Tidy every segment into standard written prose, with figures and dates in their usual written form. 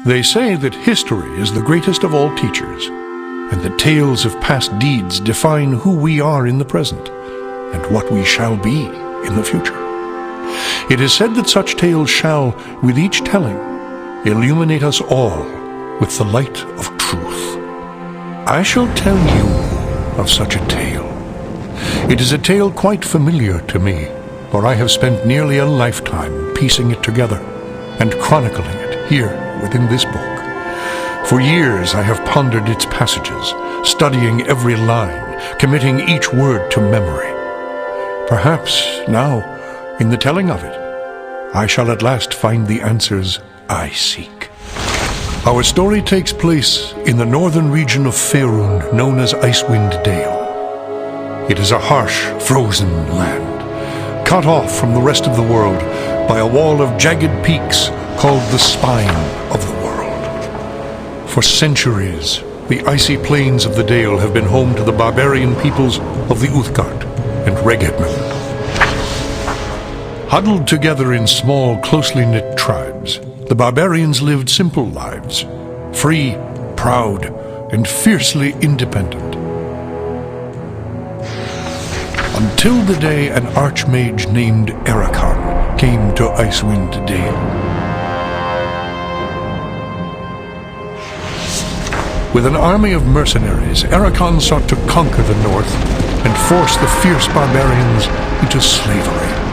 They say that history is the greatest of all teachers, and that tales of past deeds define who we are in the present, and what we shall be in the future. It is said that such tales shall, with each telling, illuminate us all with the light of truth. I shall tell you of such a tale. It is a tale quite familiar to me, for I have spent nearly a lifetime piecing it together and chronicling it here within this book. For years I have pondered its passages, studying every line, committing each word to memory. Perhaps now, in the telling of it, I shall at last find the answers I seek. Our story takes place in the northern region of Faerun, known as Icewind Dale. It is a harsh, frozen land, cut off from the rest of the world by a wall of jagged peaks called the Spine of the World. For centuries, the icy plains of the Dale have been home to the barbarian peoples of the Uthgard and Regedmund. Huddled together in small, closely knit tribes, the barbarians lived simple lives, free, proud, and fiercely independent. Until the day an archmage named Erakan came to Icewind Dale. With an army of mercenaries, Erakan sought to conquer the north and force the fierce barbarians into slavery.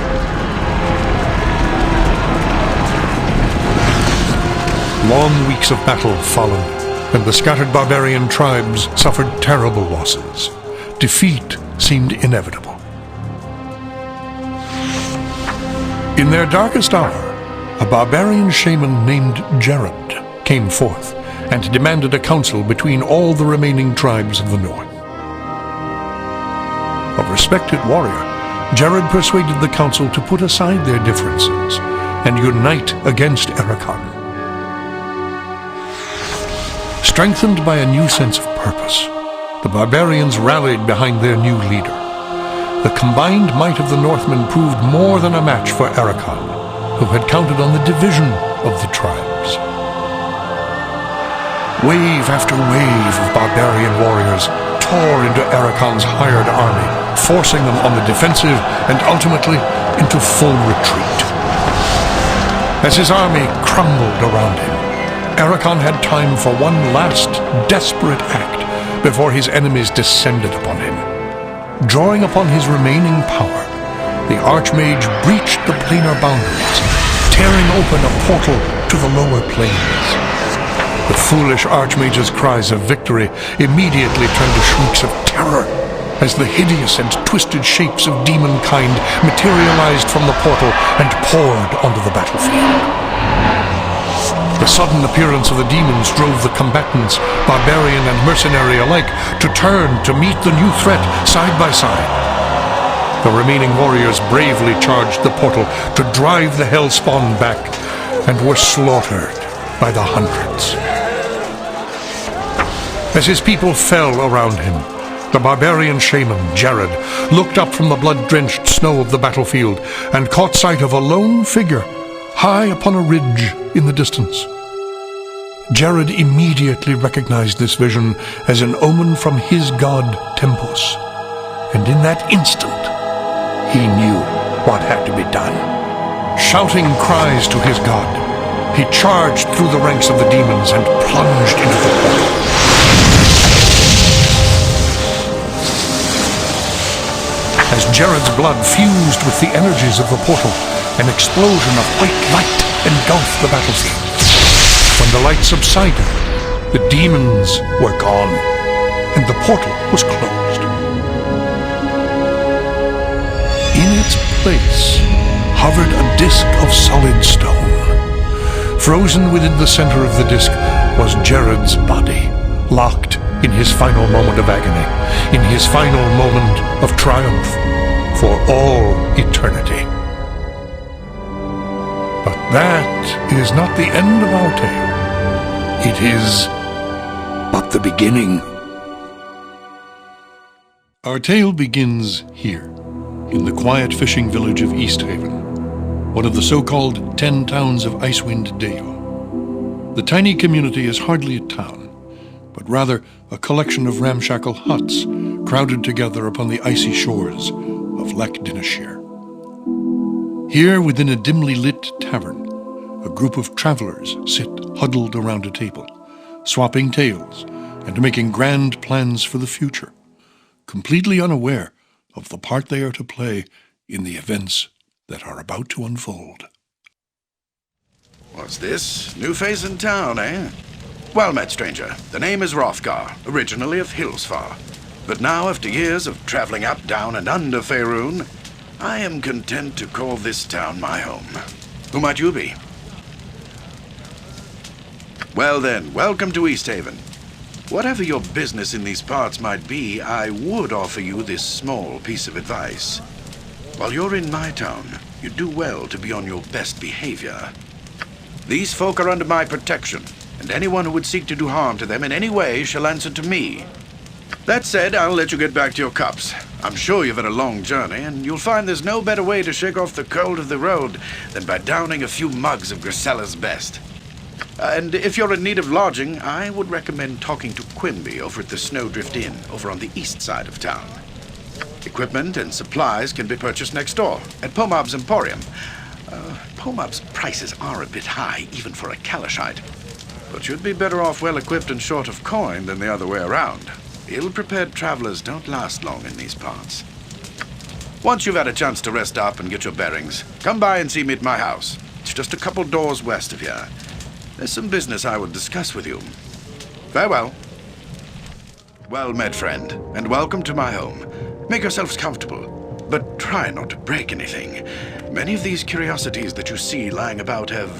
Long weeks of battle followed, and the scattered barbarian tribes suffered terrible losses. Defeat seemed inevitable. In their darkest hour, a barbarian shaman named Jared came forth and demanded a council between all the remaining tribes of the north. A respected warrior, Jared persuaded the council to put aside their differences and unite against Erakan. Strengthened by a new sense of purpose, the barbarians rallied behind their new leader. The combined might of the Northmen proved more than a match for Erakan, who had counted on the division of the tribes. Wave after wave of barbarian warriors tore into Erakan's hired army, forcing them on the defensive and ultimately into full retreat. As his army crumbled around him, Erakan had time for one last desperate act before his enemies descended upon him. Drawing upon his remaining power, the Archmage breached the planar boundaries, tearing open a portal to the lower planes. The foolish Archmage's cries of victory immediately turned to shrieks of terror as the hideous and twisted shapes of demonkind materialized from the portal and poured onto the battlefield. The sudden appearance of the demons drove the combatants, barbarian and mercenary alike, to turn to meet the new threat side by side. The remaining warriors bravely charged the portal to drive the hellspawn back and were slaughtered by the hundreds. As his people fell around him, the barbarian shaman, Jared, looked up from the blood-drenched snow of the battlefield and caught sight of a lone figure high upon a ridge in the distance. Jared immediately recognized this vision as an omen from his god Tempus, and in that instant, he knew what had to be done. Shouting cries to his god, he charged through the ranks of the demons and plunged into the portal. As Jared's blood fused with the energies of the portal, an explosion of white light engulfed the battlefield. When the light subsided, the demons were gone, and the portal was closed. In its place hovered a disk of solid stone. Frozen within the center of the disk was Jared's body, locked in his final moment of agony, in his final moment of triumph for all eternity. But that is not the end of our tale. It is but the beginning. Our tale begins here, in the quiet fishing village of Easthaven, one of the so-called 10 towns of Icewind Dale. The tiny community is hardly a town, but rather a collection of ramshackle huts crowded together upon the icy shores of Lac Dinneshere. Here, within a dimly lit tavern, a group of travelers sit huddled around a table, swapping tales and making grand plans for the future, completely unaware of the part they are to play in the events that are about to unfold. What's this? New face in town, eh? Well met, stranger. The name is Hrothgar, originally of Hillsfar. But now, after years of traveling up, down, and under Faerun, I am content to call this town my home. Who might you be? Well then, welcome to Easthaven. Whatever your business in these parts might be, I would offer you this small piece of advice. While you're in my town, you do well to be on your best behavior. These folk are under my protection, and anyone who would seek to do harm to them in any way shall answer to me. That said, I'll let you get back to your cups. I'm sure you've had a long journey, and you'll find there's no better way to shake off the cold of the road than by downing a few mugs of Grisella's best. And if you're in need of lodging, I would recommend talking to Quimby over at the Snowdrift Inn, over on the east side of town. Equipment and supplies can be purchased next door, at Pomab's Emporium. Pomab's prices are a bit high, even for a Kalashite. But you'd be better off well-equipped and short of coin than the other way around. Ill-prepared travelers don't last long in these parts. Once you've had a chance to rest up and get your bearings, come by and see me at my house. It's just a couple doors west of here. There's some business I would discuss with you. Farewell. Well met, friend, and welcome to my home. Make yourselves comfortable, but try not to break anything. Many of these curiosities that you see lying about have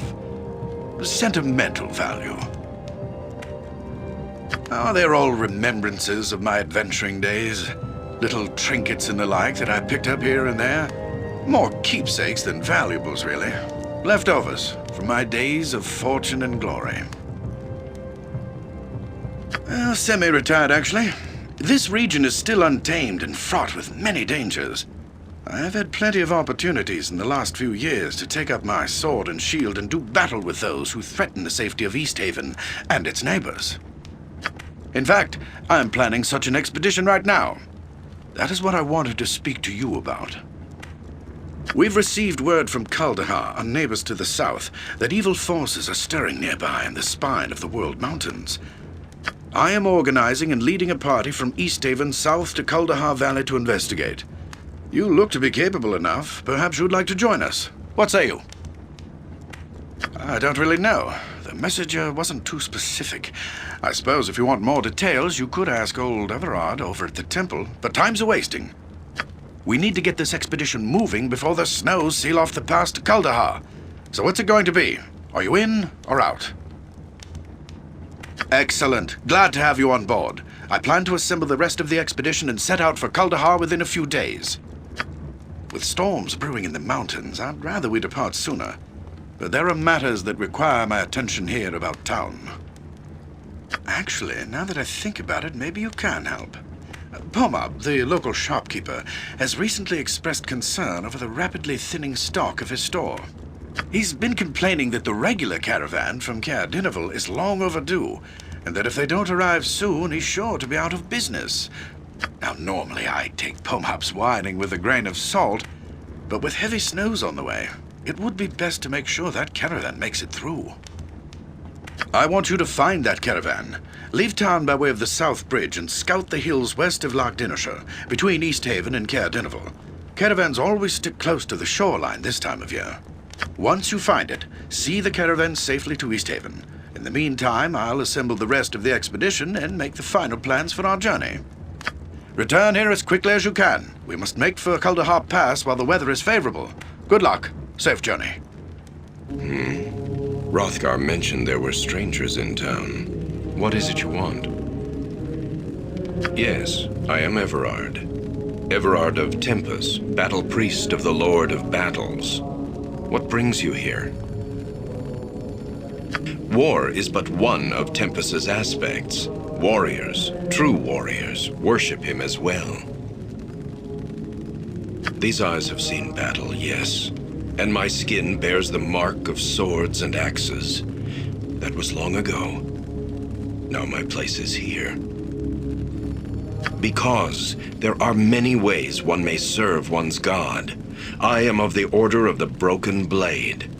sentimental value. Oh, they're all remembrances of my adventuring days. Little trinkets and the like that I picked up here and there. More keepsakes than valuables, really. Leftovers from my days of fortune and glory. Well, semi-retired, actually. This region is still untamed and fraught with many dangers. I've had plenty of opportunities in the last few years to take up my sword and shield and do battle with those who threaten the safety of Easthaven and its neighbors. In fact, I'm planning such an expedition right now. That is what I wanted to speak to you about. We've received word from Kuldahar, our neighbors to the south, that evil forces are stirring nearby in the spine of the World Mountains. I am organizing and leading a party from Easthaven south to Kuldahar Valley to investigate. You look to be capable enough. Perhaps you'd like to join us. What say you? I don't really know. The message wasn't too specific. I suppose if you want more details, you could ask old Everard over at the temple, but time's a-wasting. We need to get this expedition moving before the snows seal off the pass to Kuldahar. So what's it going to be? Are you in or out? Excellent. Glad to have you on board. I plan to assemble the rest of the expedition and set out for Kuldahar within a few days. With storms brewing in the mountains, I'd rather we depart sooner. But there are matters that require my attention here about town. Actually, now that I think about it, maybe you can help. Pomab, the local shopkeeper, has recently expressed concern over the rapidly thinning stock of his store. He's been complaining that the regular caravan from Caer Dineval is long overdue, and that if they don't arrive soon, he's sure to be out of business. Now, normally I take Pomab's whining with a grain of salt, but with heavy snows on the way, it would be best to make sure that caravan makes it through. I want you to find that caravan. Leave town by way of the South Bridge and scout the hills west of Lac Dinneshere, between Easthaven and Caer Dineval. Caravans always stick close to the shoreline this time of year. Once you find it, see the caravan safely to Easthaven. In the meantime, I'll assemble the rest of the expedition and make the final plans for our journey. Return here as quickly as you can. We must make for Kuldahar Pass while the weather is favorable. Good luck. Safe journey. Hrothgar mentioned there were strangers in town. What is it you want? Yes, I am Everard. Everard of Tempus, battle priest of the Lord of Battles. What brings you here? War is but one of Tempus's aspects. Warriors, true warriors, worship him as well. These eyes have seen battle, yes, and my skin bears the mark of swords and axes. That was long ago. Now my place is here. Because there are many ways one may serve one's God. I am of the Order of the Broken Blade.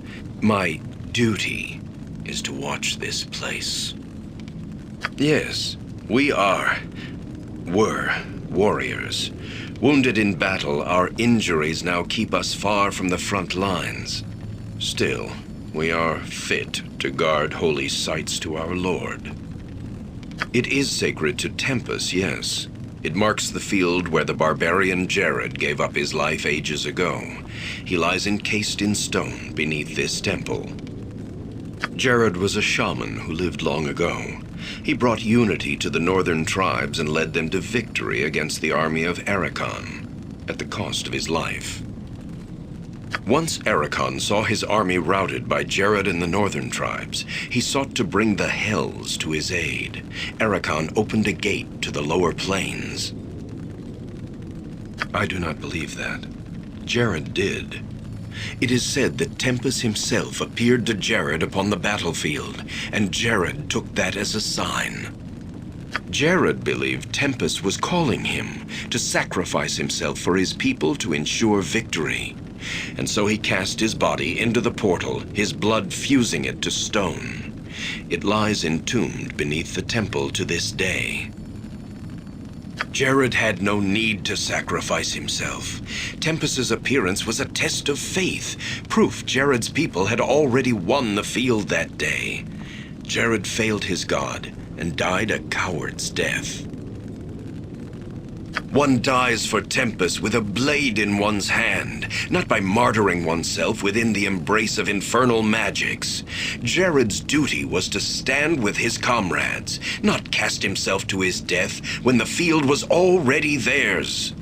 My duty is to watch this place. Yes, were warriors. Wounded in battle, our injuries now keep us far from the front lines. Still, we are fit to guard holy sites to our Lord. It is sacred to Tempus, yes. It marks the field where the barbarian Jared gave up his life ages ago. He lies encased in stone beneath this temple. Jared was a shaman who lived long ago. He brought unity to the northern tribes and led them to victory against the army of Ericon, at the cost of his life. Once Ericon saw his army routed by Jared and the northern tribes, he sought to bring the Hells to his aid. Ericon opened a gate to the lower plains. I do not believe that. Jared did. It is said that Tempus himself appeared to Jared upon the battlefield, and Jared took that as a sign. Jared believed Tempus was calling him to sacrifice himself for his people to ensure victory. And so he cast his body into the portal, his blood fusing it to stone. It lies entombed beneath the temple to this day. Jared had no need to sacrifice himself. Tempus's appearance was a test of faith, proof Jared's people had already won the field that day. Jared failed his god and died a coward's death. One dies for Tempus with a blade in one's hand, not by martyring oneself within the embrace of infernal magics. Jared's duty was to stand with his comrades, not cast himself to his death when the field was already theirs.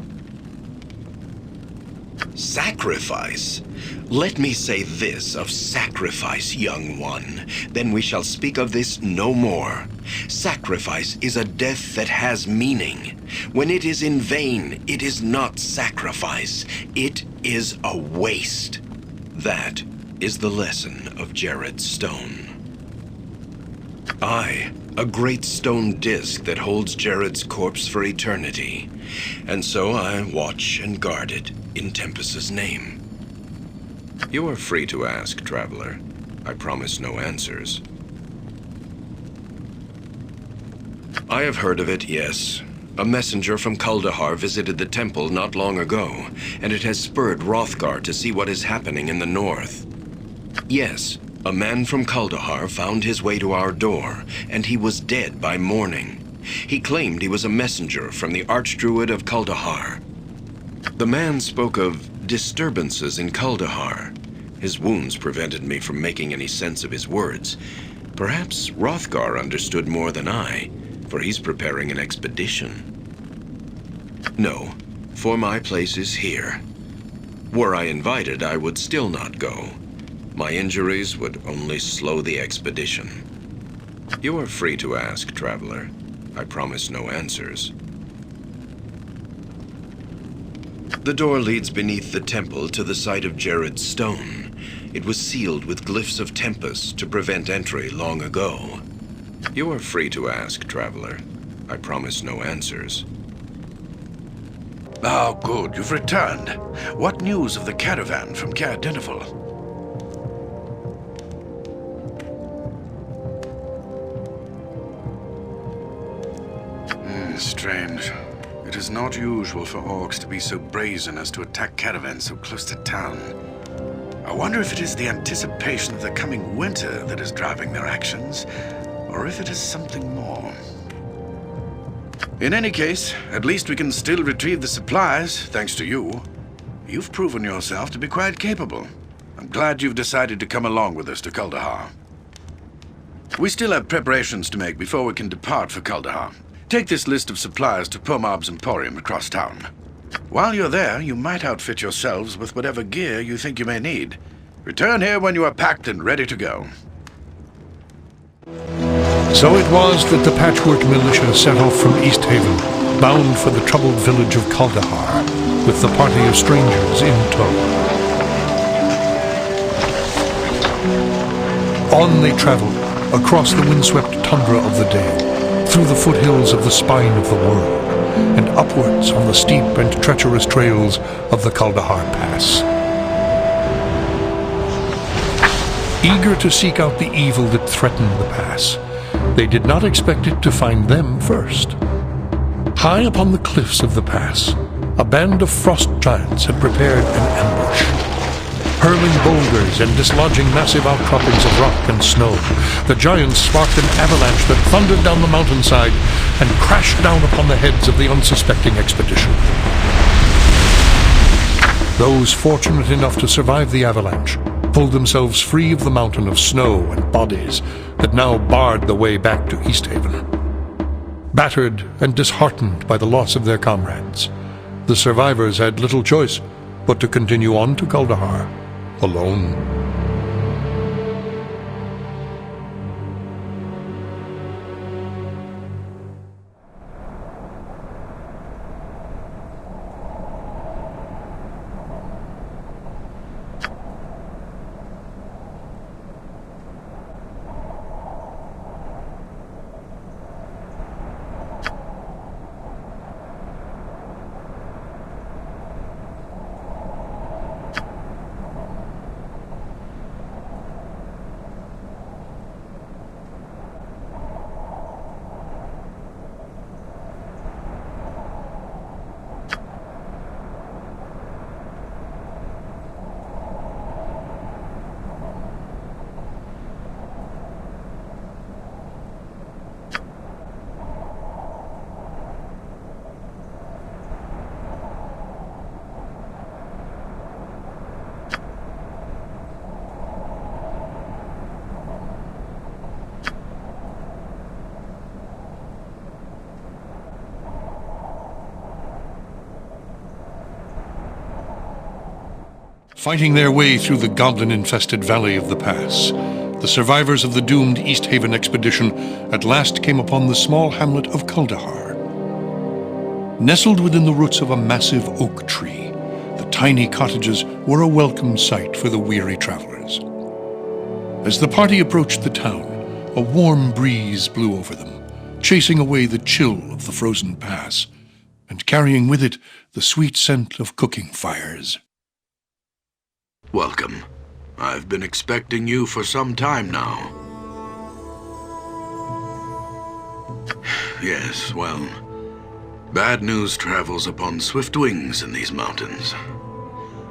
Sacrifice? Let me say this of sacrifice, young one, then we shall speak of this no more. Sacrifice is a death that has meaning. When it is in vain, it is not sacrifice. It is a waste. That is the lesson of Jared's stone. A great stone disc that holds Jared's corpse for eternity. And so I watch and guard it in Tempus's name. You are free to ask, traveler. I promise no answers. I have heard of it, yes. A messenger from Kuldahar visited the temple not long ago, and it has spurred Hrothgar to see what is happening in the north. Yes, a man from Kuldahar found his way to our door, and he was dead by morning. He claimed he was a messenger from the Archdruid of Kuldahar. The man spoke of disturbances in Kuldahar. His wounds prevented me from making any sense of his words. Perhaps Hrothgar understood more than I, for he's preparing an expedition. No, for my place is here. Were I invited, I would still not go. My injuries would only slow the expedition. You are free to ask, traveler. I promise no answers. The door leads beneath the temple to the site of Jared's stone. It was sealed with glyphs of Tempus to prevent entry long ago. You are free to ask, traveler. I promise no answers. Oh, good, you've returned. What news of the caravan from Caer Dineval? Strange. It is not usual for orcs to be so brazen as to attack caravans so close to town. I wonder if it is the anticipation of the coming winter that is driving their actions, or if it is something more. In any case, at least we can still retrieve the supplies, thanks to you. You've proven yourself to be quite capable. I'm glad you've decided to come along with us to Kuldahar. We still have preparations to make before we can depart for Kuldahar. Take this list of supplies to Pomab's Emporium across town. While you're there, you might outfit yourselves with whatever gear you think you may need. Return here when you are packed and ready to go. So it was that the Patchwork Militia set off from East Haven, bound for the troubled village of Kuldahar, with the party of strangers in tow. On they traveled, across the windswept tundra of the Dale, through the foothills of the spine of the world, and upwards on the steep and treacherous trails of the Kaldahar Pass. Eager to seek out the evil that threatened the pass, they did not expect it to find them first. High upon the cliffs of the pass, a band of frost giants had prepared an ambush. Hurling boulders and dislodging massive outcroppings of rock and snow, the giants sparked an avalanche that thundered down the mountainside and crashed down upon the heads of the unsuspecting expedition. Those fortunate enough to survive the avalanche pulled themselves free of the mountain of snow and bodies that now barred the way back to Easthaven. Battered and disheartened by the loss of their comrades, the survivors had little choice but to continue on to Kaldahar, alone. Fighting their way through the goblin-infested valley of the pass, the survivors of the doomed Easthaven expedition at last came upon the small hamlet of Kaldahar. Nestled within the roots of a massive oak tree, the tiny cottages were a welcome sight for the weary travelers. As the party approached the town, a warm breeze blew over them, chasing away the chill of the frozen pass, and carrying with it the sweet scent of cooking fires. Welcome. I've been expecting you for some time now. Yes, well, bad news travels upon swift wings in these mountains.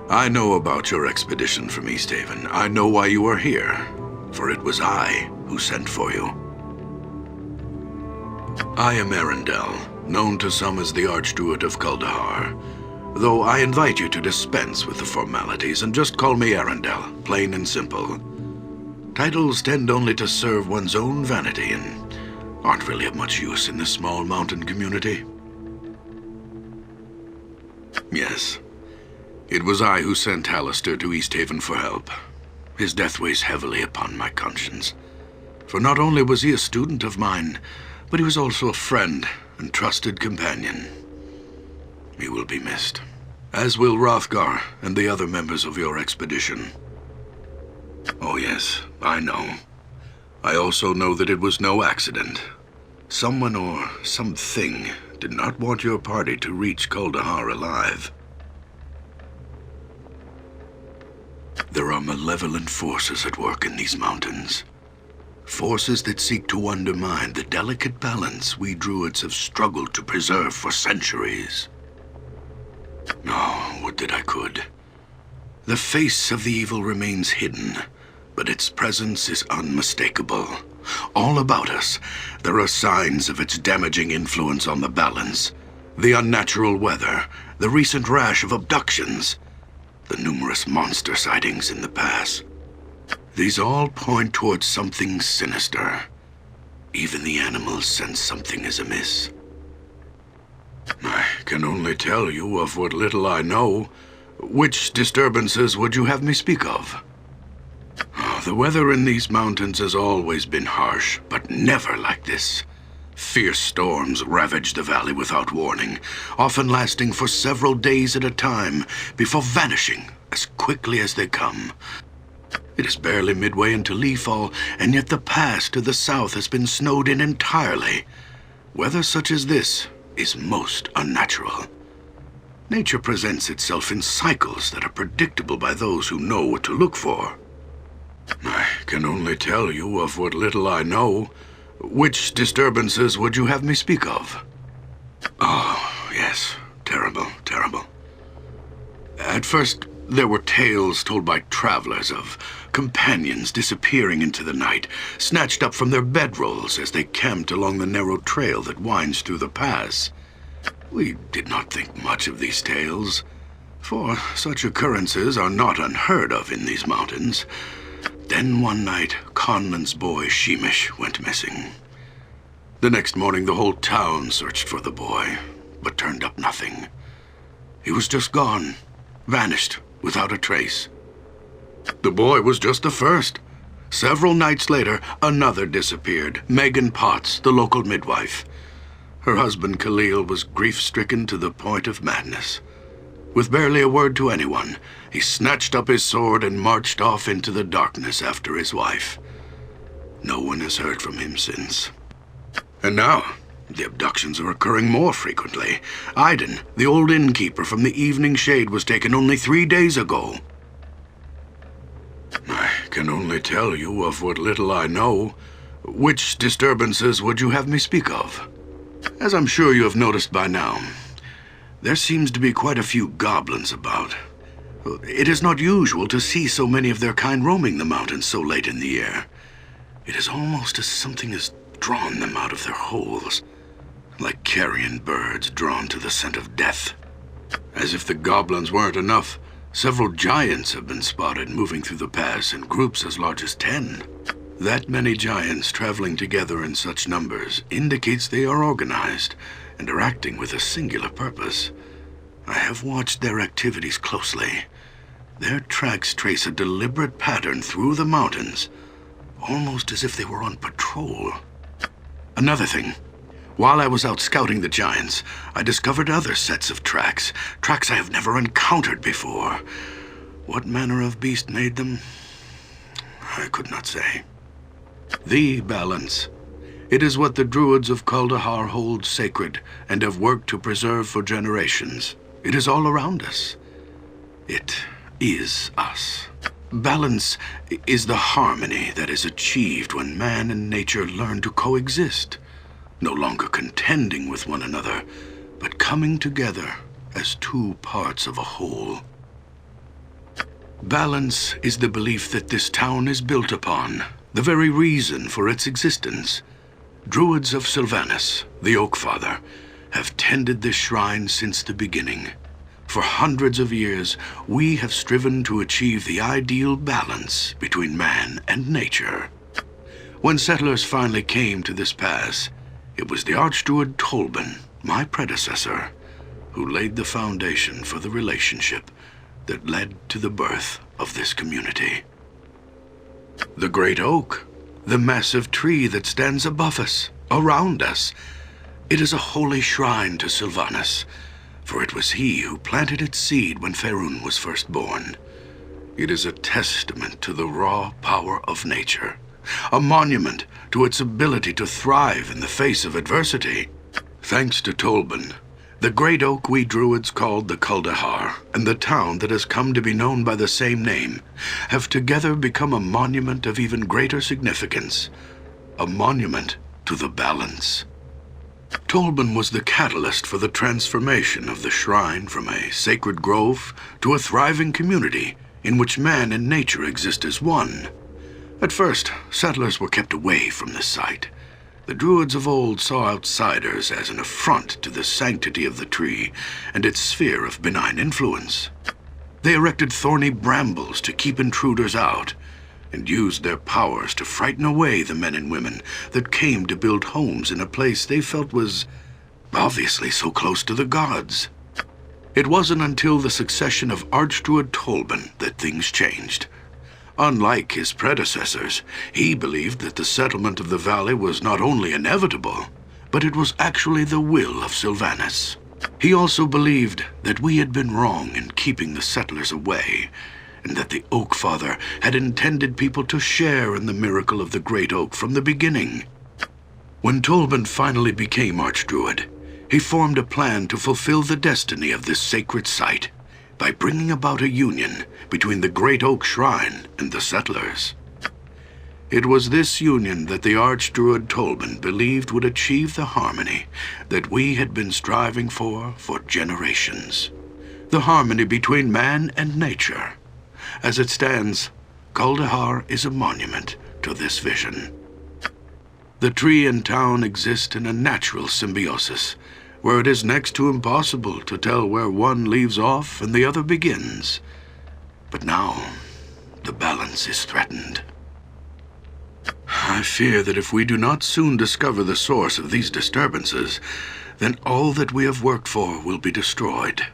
I know about your expedition from Easthaven. I know why you are here, for it was I who sent for you. I am Arundel, known to some as the Archdruid of Kaldahar, though I invite you to dispense with the formalities and just call me Arundel, plain and simple. Titles tend only to serve one's own vanity and aren't really of much use in this small mountain community. Yes, it was I who sent Hallister to Easthaven for help. His death weighs heavily upon my conscience, for not only was he a student of mine, but he was also a friend and trusted companion. He will be missed, as will Hrothgar and the other members of your expedition. Oh yes, I know. I also know that it was no accident. Someone or something did not want your party to reach Kaldahar alive. There are malevolent forces at work in these mountains. Forces that seek to undermine the delicate balance we druids have struggled to preserve for centuries. Oh, would that I could. The face of the evil remains hidden, but its presence is unmistakable. All about us, there are signs of its damaging influence on the balance. The unnatural weather, the recent rash of abductions, the numerous monster sightings in the pass. These all point towards something sinister. Even the animals sense something is amiss. I can only tell you of what little I know. Which disturbances would you have me speak of? The weather in these mountains has always been harsh, but never like this. Fierce storms ravage the valley without warning, often lasting for several days at a time, before vanishing as quickly as they come. It is barely midway into leafall, and yet the pass to the south has been snowed in entirely. Weather such as this is most unnatural. Nature presents itself in cycles that are predictable by those who know what to look for. I can only tell you of what little I know. Which disturbances would you have me speak of? Oh, yes. Terrible, terrible. At first, there were tales told by travelers of companions disappearing into the night, snatched up from their bedrolls as they camped along the narrow trail that winds through the pass. We did not think much of these tales, for such occurrences are not unheard of in these mountains. Then one night, Conlan's boy Sheemish went missing. The next morning, the whole town searched for the boy, but turned up nothing. He was just gone, vanished without a trace. The boy was just the first. Several nights later, another disappeared, Megan Potts, the local midwife. Her husband Khalil was grief-stricken to the point of madness. With barely a word to anyone, he snatched up his sword and marched off into the darkness after his wife. No one has heard from him since. And now, the abductions are occurring more frequently. Iden, the old innkeeper from the Evening Shade, was taken only 3 days ago. I can only tell you of what little I know. Which disturbances would you have me speak of? As I'm sure you have noticed by now, there seems to be quite a few goblins about. It is not usual to see so many of their kind roaming the mountains so late in the year. It is almost as something has drawn them out of their holes, like carrion birds drawn to the scent of death. As if the goblins weren't enough, several giants have been spotted moving through the pass in groups as large as 10. That many giants traveling together in such numbers indicates they are organized and are acting with a singular purpose. I have watched their activities closely. Their tracks trace a deliberate pattern through the mountains, almost as if they were on patrol. Another thing, while I was out scouting the giants, I discovered other sets of tracks I have never encountered before. What manner of beast made them? I could not say. The balance. It is what the druids of Kuldahar hold sacred and have worked to preserve for generations. It is all around us. It is us. Balance is the harmony that is achieved when man and nature learn to coexist, no longer contending with one another, but coming together as two parts of a whole. Balance is the belief that this town is built upon, the very reason for its existence. Druids of Sylvanas, the Oak Father, have tended this shrine since the beginning. For hundreds of years, we have striven to achieve the ideal balance between man and nature. When settlers finally came to this pass, it was the Archdruid Tolban, my predecessor, who laid the foundation for the relationship that led to the birth of this community. The great oak, the massive tree that stands above us, around us, it is a holy shrine to Sylvanas, for it was he who planted its seed when Faerun was first born. It is a testament to the raw power of nature, a monument to its ability to thrive in the face of adversity. Thanks to Tolban, the great oak we druids called the Kuldahar, and the town that has come to be known by the same name, have together become a monument of even greater significance, a monument to the balance. Tolban was the catalyst for the transformation of the shrine from a sacred grove to a thriving community in which man and nature exist as one. At first, settlers were kept away from this site. The druids of old saw outsiders as an affront to the sanctity of the tree and its sphere of benign influence. They erected thorny brambles to keep intruders out, and used their powers to frighten away the men and women that came to build homes in a place they felt was obviously so close to the gods. It wasn't until the succession of Archdruid Tolban that things changed. Unlike his predecessors, he believed that the settlement of the valley was not only inevitable, but it was actually the will of Sylvanas. He also believed that we had been wrong in keeping the settlers away, and that the Oak Father had intended people to share in the miracle of the Great Oak from the beginning. When Tolban finally became Archdruid, he formed a plan to fulfill the destiny of this sacred site by bringing about a union between the Great Oak Shrine and the settlers. It was this union that the Archdruid Tolban believed would achieve the harmony that we had been striving for generations. The harmony between man and nature. As it stands, Kuldahar is a monument to this vision. The tree and town exist in a natural symbiosis, where it is next to impossible to tell where one leaves off and the other begins. But now, the balance is threatened. I fear that if we do not soon discover the source of these disturbances, then all that we have worked for will be destroyed.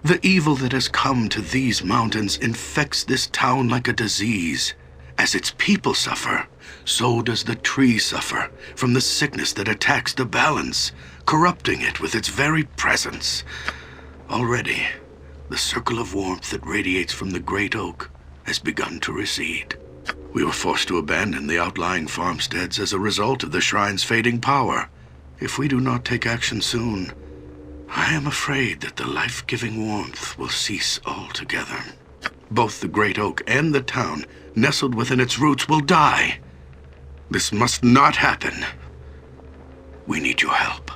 The evil that has come to these mountains infects this town like a disease. As its people suffer, so does the tree suffer from the sickness that attacks the balance, corrupting it with its very presence. Already, the circle of warmth that radiates from the great oak has begun to recede. We were forced to abandon the outlying farmsteads as a result of the shrine's fading power. If we do not take action soon, I am afraid that the life-giving warmth will cease altogether. Both the great oak and the town, nestled within its roots, will die. This must not happen. We need your help.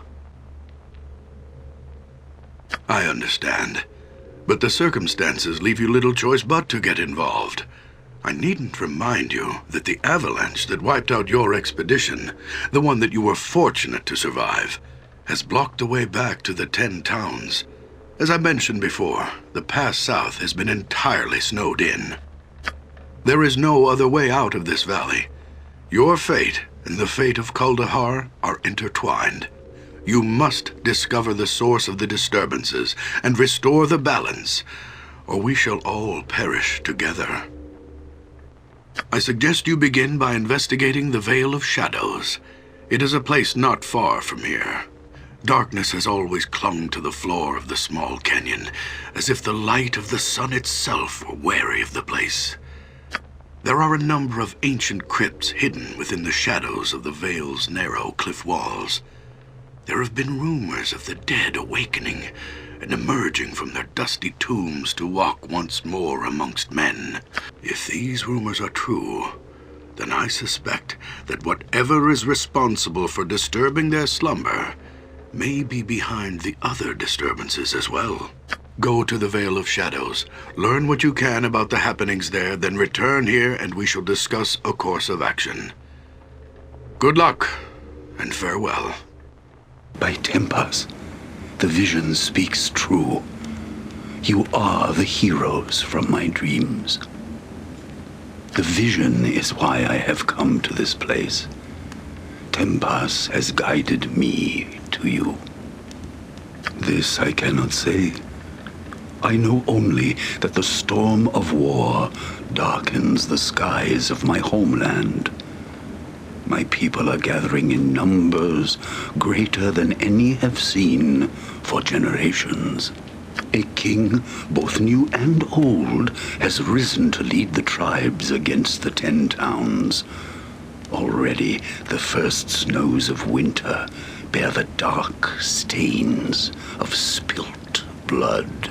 I understand, but the circumstances leave you little choice but to get involved. I needn't remind you that the avalanche that wiped out your expedition, the one that you were fortunate to survive, has blocked the way back to the 10 towns. As I mentioned before, the pass south has been entirely snowed in. There is no other way out of this valley. Your fate and the fate of Kuldahar are intertwined. You must discover the source of the disturbances and restore the balance, or we shall all perish together. I suggest you begin by investigating the Vale of Shadows. It is a place not far from here. Darkness has always clung to the floor of the small canyon, as if the light of the sun itself were wary of the place. There are a number of ancient crypts hidden within the shadows of the Vale's narrow cliff walls. There have been rumors of the dead awakening and emerging from their dusty tombs to walk once more amongst men. If these rumors are true, then I suspect that whatever is responsible for disturbing their slumber may be behind the other disturbances as well. Go to the Vale of Shadows, learn what you can about the happenings there, then return here and we shall discuss a course of action. Good luck, and farewell. By Tempas, the vision speaks true. You are the heroes from my dreams. The vision is why I have come to this place. Tempas has guided me to you. This I cannot say. I know only that the storm of war darkens the skies of my homeland. My people are gathering in numbers greater than any have seen for generations. A king, both new and old, has risen to lead the tribes against the 10 towns. Already the first snows of winter bear the dark stains of spilt blood.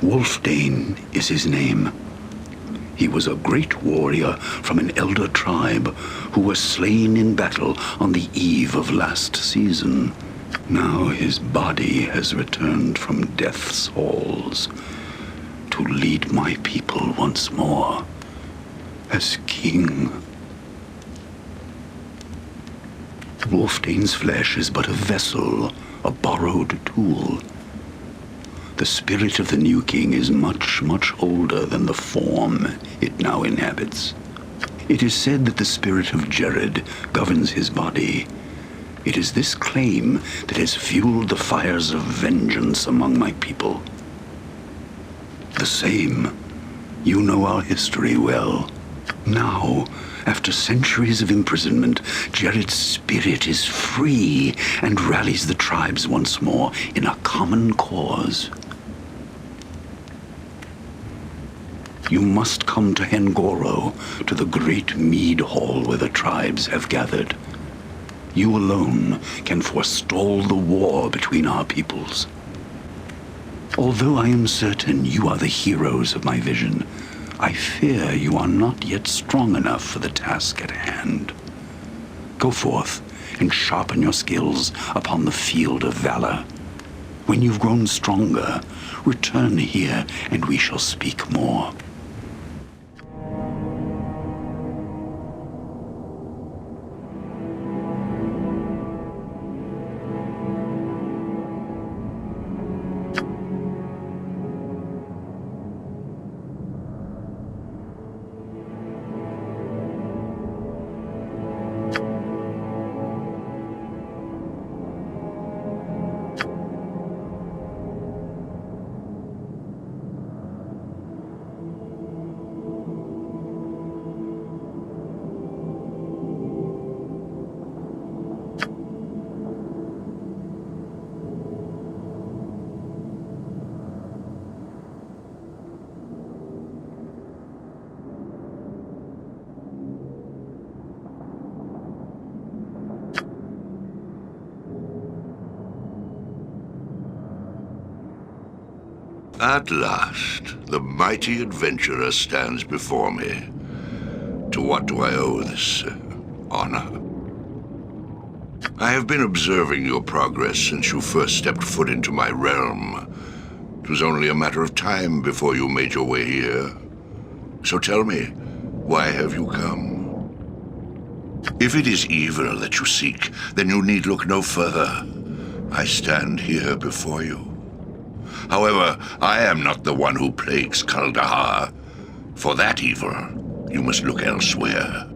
Wolfdane is his name. He was a great warrior from an elder tribe who was slain in battle on the eve of last season. Now his body has returned from death's halls to lead my people once more as king. Wolfdane's flesh is but a vessel, a borrowed tool. The spirit of the new king is much, much older than the form it now inhabits. It is said that the spirit of Jared governs his body. It is this claim that has fueled the fires of vengeance among my people. The same. You know our history well. Now, after centuries of imprisonment, Jared's spirit is free and rallies the tribes once more in a common cause. You must come to Hengoro, to the great mead hall where the tribes have gathered. You alone can forestall the war between our peoples. Although I am certain you are the heroes of my vision, I fear you are not yet strong enough for the task at hand. Go forth and sharpen your skills upon the field of valor. When you've grown stronger, return here and we shall speak more. At last, the mighty adventurer stands before me. To what do I owe this honor? I have been observing your progress since you first stepped foot into my realm. It was only a matter of time before you made your way here. So tell me, why have you come? If it is evil that you seek, then you need look no further. I stand here before you. However, I am not the one who plagues Kaldahar. For that evil, you must look elsewhere.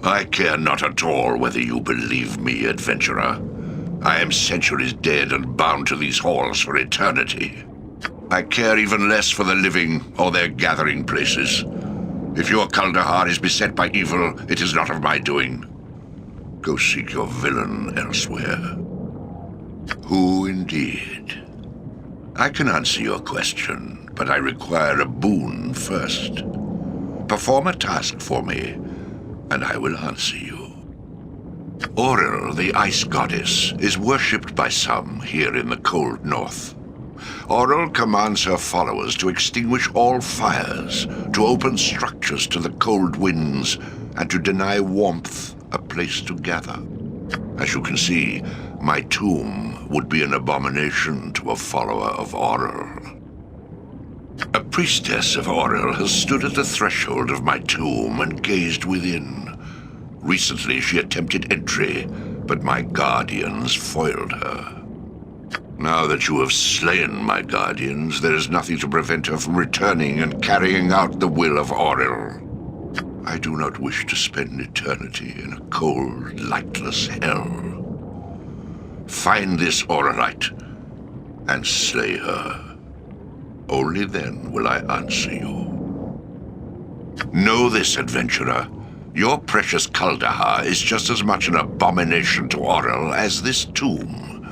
I care not at all whether you believe me, adventurer. I am centuries dead and bound to these halls for eternity. I care even less for the living or their gathering places. If your Kaldahar is beset by evil, it is not of my doing. Go seek your villain elsewhere. Who indeed? I can answer your question, but I require a boon first. Perform a task for me, and I will answer you. Auril, the ice goddess, is worshipped by some here in the cold north. Auril commands her followers to extinguish all fires, to open structures to the cold winds, and to deny warmth a place to gather. As you can see, my tomb would be an abomination to a follower of Auril. A priestess of Auril has stood at the threshold of my tomb and gazed within. Recently she attempted entry, but my guardians foiled her. Now that you have slain my guardians, there is nothing to prevent her from returning and carrying out the will of Auril. I do not wish to spend eternity in a cold, lightless hell. Find this Auralite and slay her. Only then will I answer you. Know this, adventurer. Your precious Kaldahar is just as much an abomination to Auril as this tomb.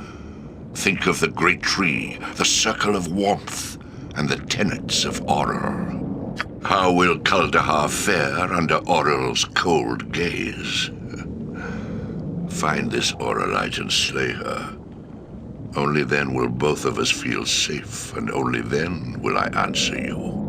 Think of the great tree, the circle of warmth, and the tenets of Auril. How will Kaldahar fare under Auril's cold gaze? Find this Auralite and slay her. Only then will both of us feel safe, and only then will I answer you.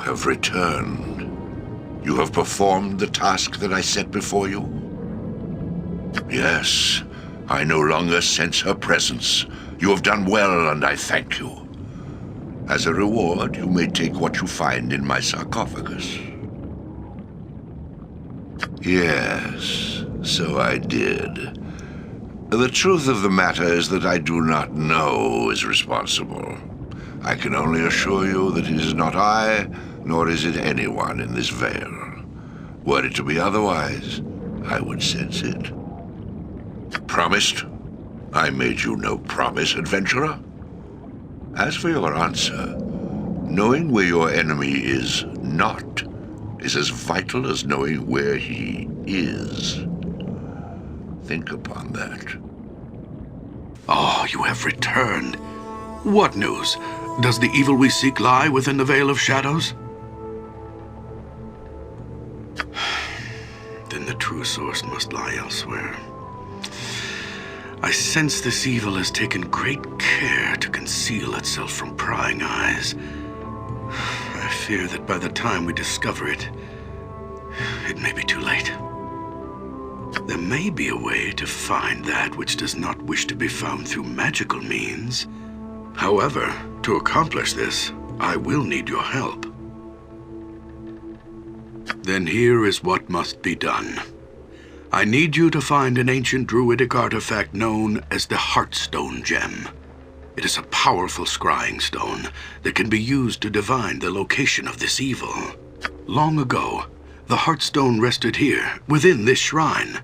have returned. You have performed the task that I set before you? Yes, I no longer sense her presence. You have done well, and I thank you. As a reward, you may take what you find in my sarcophagus. Yes, so I did. The truth of the matter is that I do not know who is responsible. I can only assure you that it is not I, nor is it anyone in this vale. Were it to be otherwise, I would sense it. Promised? I made you no promise, adventurer. As for your answer, knowing where your enemy is not is as vital as knowing where he is. Think upon that. Oh, you have returned. What news? Does the evil we seek lie within the Veil of Shadows? Then the true source must lie elsewhere. I sense this evil has taken great care to conceal itself from prying eyes. I fear that by the time we discover it, it may be too late. There may be a way to find that which does not wish to be found through magical means. However, to accomplish this, I will need your help. Then here is what must be done. I need you to find an ancient druidic artifact known as the Heartstone Gem. It is a powerful scrying stone that can be used to divine the location of this evil. Long ago, the Heartstone rested here, within this shrine.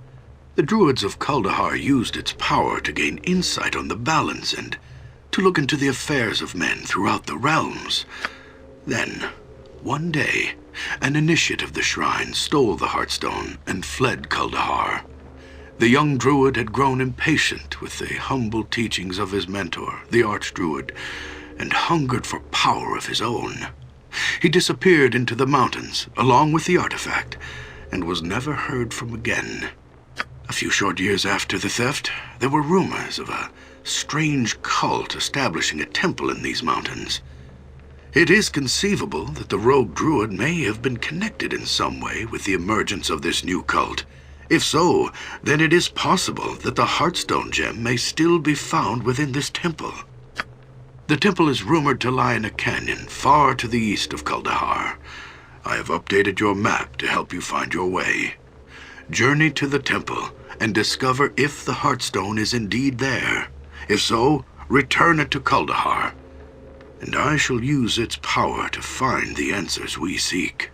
The druids of Kuldahar used its power to gain insight on the balance and to look into the affairs of men throughout the realms. Then, one day, an initiate of the shrine stole the Heartstone and fled Kuldahar. The young druid had grown impatient with the humble teachings of his mentor, the archdruid, and hungered for power of his own. He disappeared into the mountains, along with the artifact, and was never heard from again. A few short years after the theft, there were rumors of a strange cult establishing a temple in these mountains. It is conceivable that the rogue druid may have been connected in some way with the emergence of this new cult. If so, then it is possible that the Heartstone Gem may still be found within this temple. The temple is rumored to lie in a canyon far to the east of Kuldahar. I have updated your map to help you find your way. Journey to the temple and discover if the Heartstone is indeed there. If so, return it to Kuldahar, and I shall use its power to find the answers we seek.